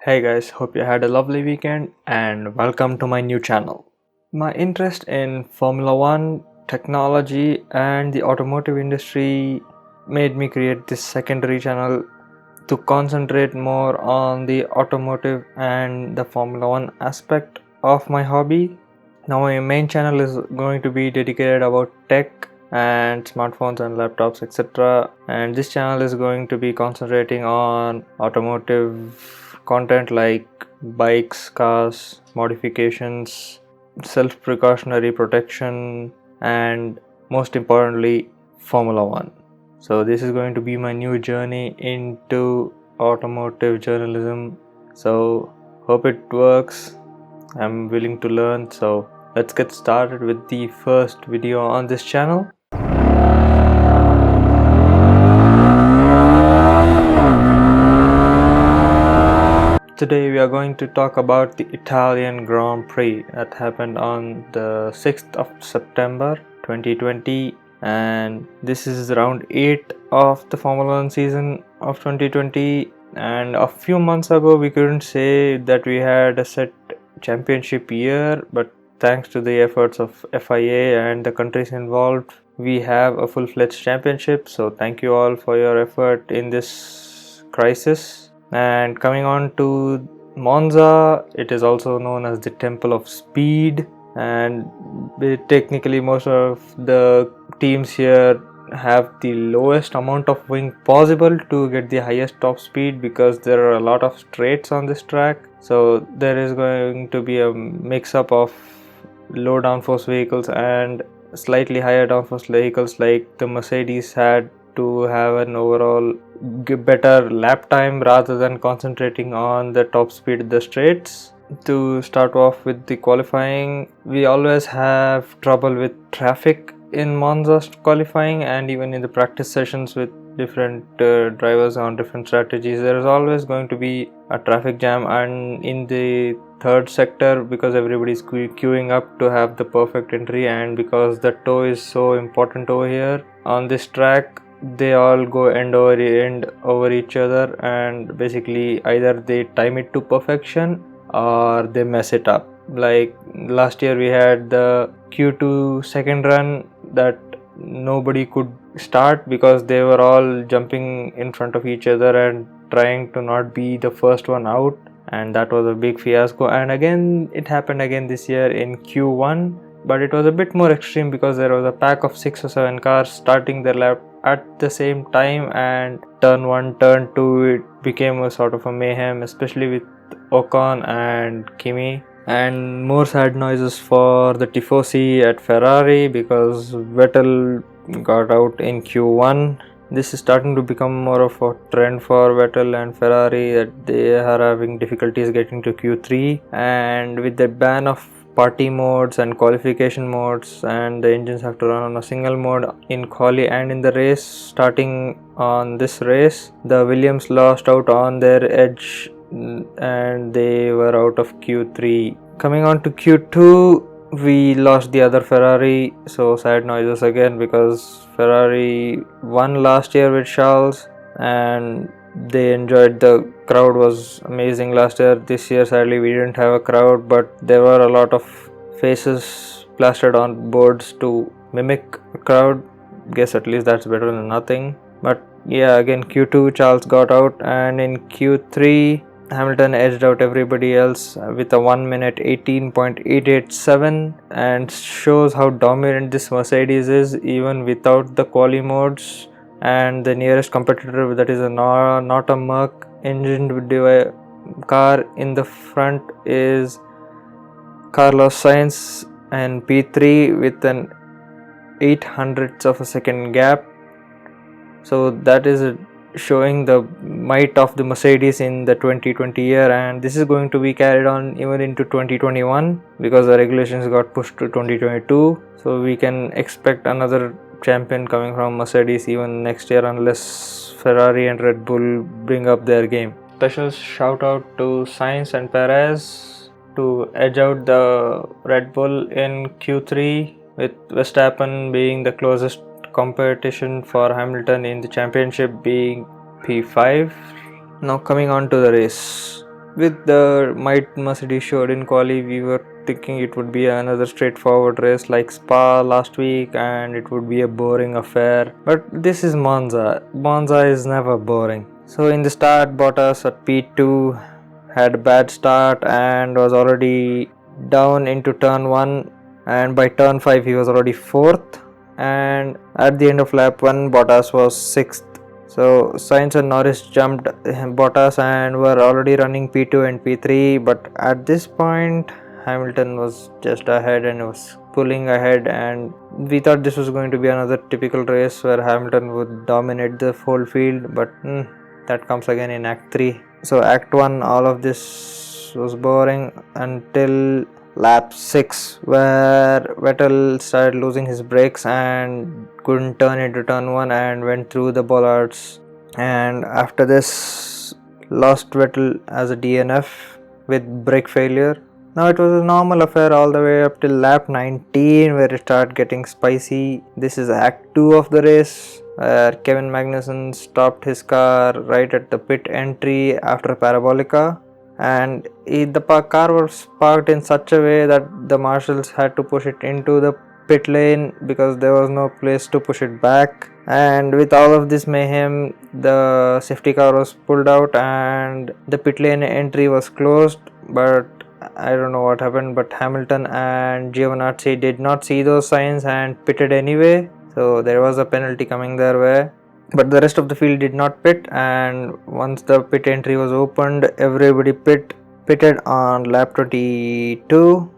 Hey guys, hope you had a lovely weekend and welcome to my new channel. My interest in Formula 1, technology and the automotive industry made me create this secondary channel to concentrate more on the automotive and the Formula 1 aspect of my hobby. Now my main channel is going to be dedicated about tech and smartphones and laptops, etc. And this channel is going to be concentrating on automotive content like bikes, cars, modifications, self-precautionary protection, and most importantly, Formula 1. So this is going to be my new journey into automotive journalism. So hope it works. I'm willing to learn, so let's get started with the first video on this channel. Today we are going to talk about the Italian Grand Prix that happened on the 6th of September 2020, and this is round 8 of the Formula 1 season of 2020. And a few months ago we couldn't say that we had a set championship year, but thanks to the efforts of FIA and the countries involved, we have a full-fledged championship. So thank you all for your effort in this crisis. And coming on to Monza, it is also known as the Temple of Speed, and technically most of the teams here have the lowest amount of wing possible to get the highest top speed, because there are a lot of straights on this track. So there is going to be a mix-up of low downforce vehicles and slightly higher downforce vehicles, like the Mercedes had to have an overall better lap time rather than concentrating on the top speed, the straights. To start off with the qualifying, we always have trouble with traffic in Monza qualifying, and even in the practice sessions with different drivers on different strategies, there is always going to be a traffic jam. And in the third sector, because everybody is queuing up to have the perfect entry, and because the toe is so important over here on this track, they all go end over each other, and basically either they time it to perfection or they mess it up. Like last year we had the Q2 second run that nobody could start because they were all jumping in front of each other and trying to not be the first one out, and that was a big fiasco. And again it happened again this year in Q1, but it was a bit more extreme because there was a pack of 6 or 7 cars starting their lap at the same time, and turn 1, turn 2, it became a sort of a mayhem, especially with Ocon and Kimi. And more sad noises for the Tifosi at Ferrari, because Vettel got out in Q1. This is starting to become more of a trend for Vettel and Ferrari, that they are having difficulties getting to Q3. And with the ban of party modes and qualification modes, and the engines have to run on a single mode in quali and in the race, starting on this race, the Williams lost out on their edge and they were out of Q3. Coming on to Q2, we lost the other Ferrari, so sad noises again, because Ferrari won last year with Charles and they enjoyed, the crowd was amazing last year. This year sadly we didn't have a crowd, but there were a lot of faces plastered on boards to mimic a crowd. Guess at least that's better than nothing. But yeah, again Q2 Charles got out, and in Q3 Hamilton edged out everybody else with a 1 minute 18.887, and shows how dominant this Mercedes is even without the quali modes. And the nearest competitor, that is not a Merc engined car in the front, is Carlos Sainz and P3 with an 800ths of a second gap. So that is showing the might of the Mercedes in the 2020 year, and this is going to be carried on even into 2021 because the regulations got pushed to 2022. So we can expect another champion coming from Mercedes even next year, unless Ferrari and Red Bull bring up their game. Special shout out to Sainz and Perez to edge out the Red Bull in Q3, with Verstappen being the closest competition for Hamilton in the championship being P5. Now coming on to the race, with the might Mercedes showed in quali, we were thinking it would be another straightforward race like Spa last week and it would be a boring affair. But this is Monza. Monza is never boring. So in the start, Bottas at P2 had a bad start and was already down into turn 1, and by turn 5 he was already 4th, and at the end of lap 1 Bottas was 6th. So Sainz and Norris jumped Bottas and were already running P2 and P3, but at this point Hamilton was just ahead and was pulling ahead, and we thought this was going to be another typical race where Hamilton would dominate the whole field, but that comes again in Act 3. So Act 1, all of this was boring until lap 6, where Vettel started losing his brakes and couldn't turn into turn 1 and went through the bollards, and after this lost Vettel as a DNF with brake failure. Now it was a normal affair all the way up till lap 19, where it started getting spicy. This is Act 2 of the race, where Kevin Magnussen stopped his car right at the pit entry after Parabolica, and the car was parked in such a way that the marshals had to push it into the pit lane because there was no place to push it back. And with all of this mayhem, the safety car was pulled out and the pit lane entry was closed, but I don't know what happened, but Hamilton and Giovinazzi did not see those signs and pitted anyway, so there was a penalty coming their way. But the rest of the field did not pit, and once the pit entry was opened, everybody pitted on lap 22.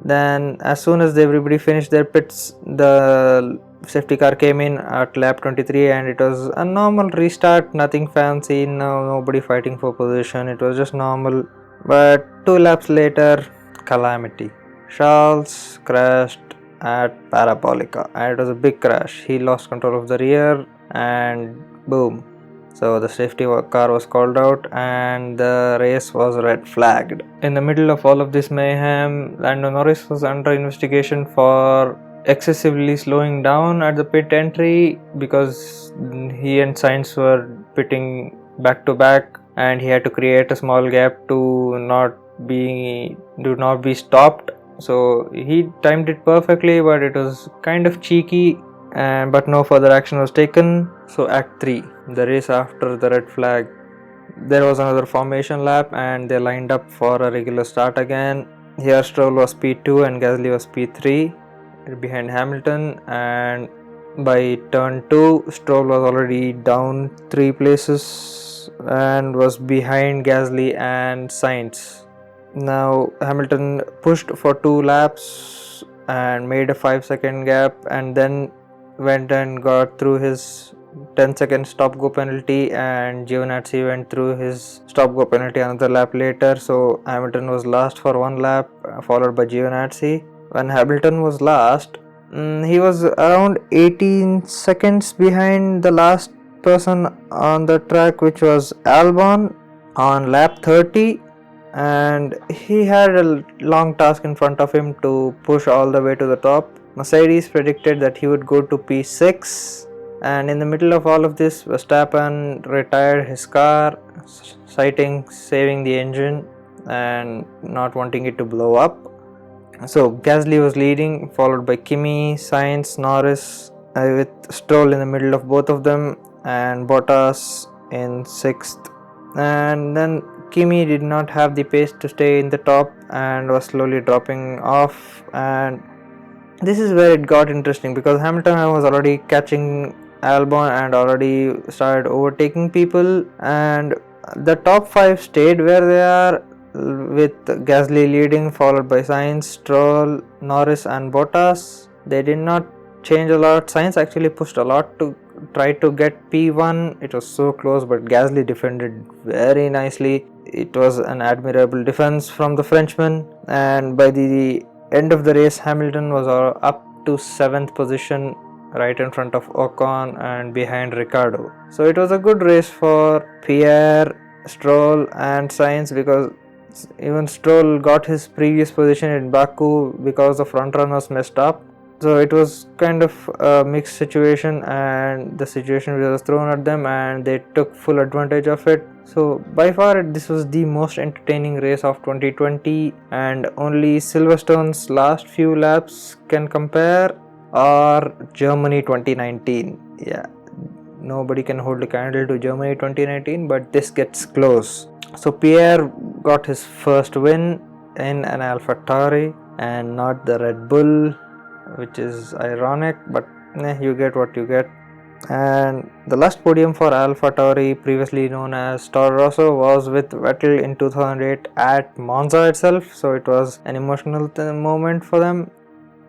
Then as soon as everybody finished their pits, the safety car came in at lap 23, and it was a normal restart, nothing fancy, nobody fighting for position, it was just normal. But 2 laps later, calamity. Charles crashed at Parabolica, and it was a big crash. He lost control of the rear and boom. So the safety car was called out and the race was red flagged. In the middle of all of this mayhem, Lando Norris was under investigation for excessively slowing down at the pit entry because he and Sainz were pitting back to back, and he had to create a small gap to not be stopped. So he timed it perfectly, but it was kind of cheeky, but no further action was taken. So Act 3, the race after the red flag, there was another formation lap and they lined up for a regular start again. Here Stroll was P2 and Gasly was P3 behind Hamilton, and by turn 2 Stroll was already down 3 places and was behind Gasly and Sainz. Now Hamilton pushed for 2 laps and made a 5-second gap, and then went and got through his 10-second stop-go penalty, and Giovinazzi went through his stop-go penalty another lap later. So Hamilton was last for 1 lap, followed by Giovinazzi. When Hamilton was last, he was around 18 seconds behind the last person on the track, which was Albon, on lap 30, and he had a long task in front of him to push all the way to the top. Mercedes predicted that he would go to P6, and in the middle of all of this, Verstappen retired his car, citing saving the engine and not wanting it to blow up. So Gasly was leading, followed by Kimi, Sainz, Norris, with Stroll in the middle of both of them, and Bottas in 6th. And then Kimi did not have the pace to stay in the top and was slowly dropping off, and this is where it got interesting because Hamilton was already catching Albon and already started overtaking people, and the top 5 stayed where they are, with Gasly leading, followed by Sainz, Stroll, Norris and Bottas. They did not change a lot. Sainz actually pushed a lot to try to get P1. It was so close, but Gasly defended very nicely. It was an admirable defense from the Frenchman, and by the end of the race, Hamilton was up to 7th position, right in front of Ocon and behind Ricciardo. So it was a good race for Pierre, Stroll and Sainz, because even Stroll got his previous position in Baku because the front runners messed up. So it was kind of a mixed situation, and the situation was thrown at them and they took full advantage of it. So by far this was the most entertaining race of 2020, and only Silverstone's last few laps can compare, or Germany 2019. Yeah, nobody can hold a candle to Germany 2019, but this gets close. So Pierre got his first win in an AlphaTauri and not the Red Bull, which is ironic, but you get what you get. And the last podium for AlphaTauri, previously known as Toro Rosso, was with Vettel in 2008 at Monza itself, so it was an emotional moment for them.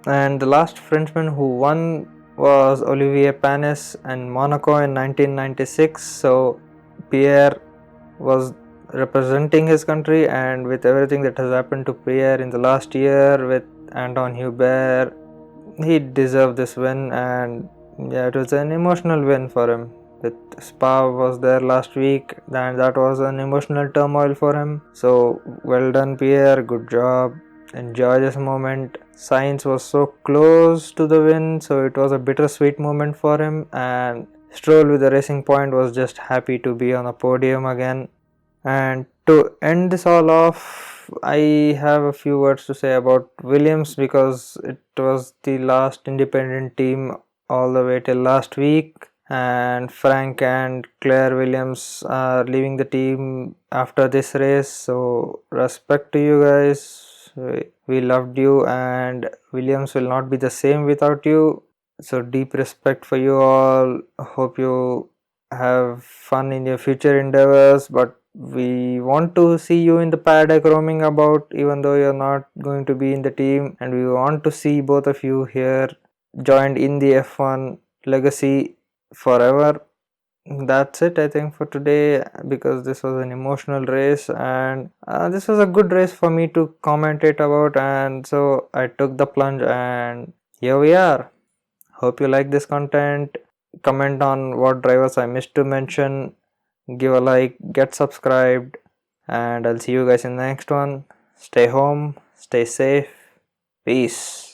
And the last Frenchman who won was Olivier Panis in Monaco in 1996, so Pierre was representing his country, and with everything that has happened to Pierre in the last year with Anton Hubert, he deserved this win. And yeah, it was an emotional win for him. With Spa was there last week, and that was an emotional turmoil for him. So well done, Pierre, good job. Enjoy this moment. Sainz was so close to the win, so it was a bittersweet moment for him, and Stroll with the Racing Point was just happy to be on a podium again. And to end this all off, I have a few words to say about Williams, because it was the last independent team all the way till last week, and Frank and Claire Williams are leaving the team after this race. So respect to you guys. We loved you, and Williams will not be the same without you. So deep respect for you all. Hope you have fun in your future endeavors, but we want to see you in the paddock roaming about, even though you're not going to be in the team, and we want to see both of you here joined in the F1 legacy forever. That's it, I think, for today, because this was an emotional race, and this was a good race for me to commentate about, and so I took the plunge, and here we are. Hope you like this content. Comment on what drivers I missed to mention, give a like, get subscribed, and I'll see you guys in the next one. Stay home, stay safe, peace.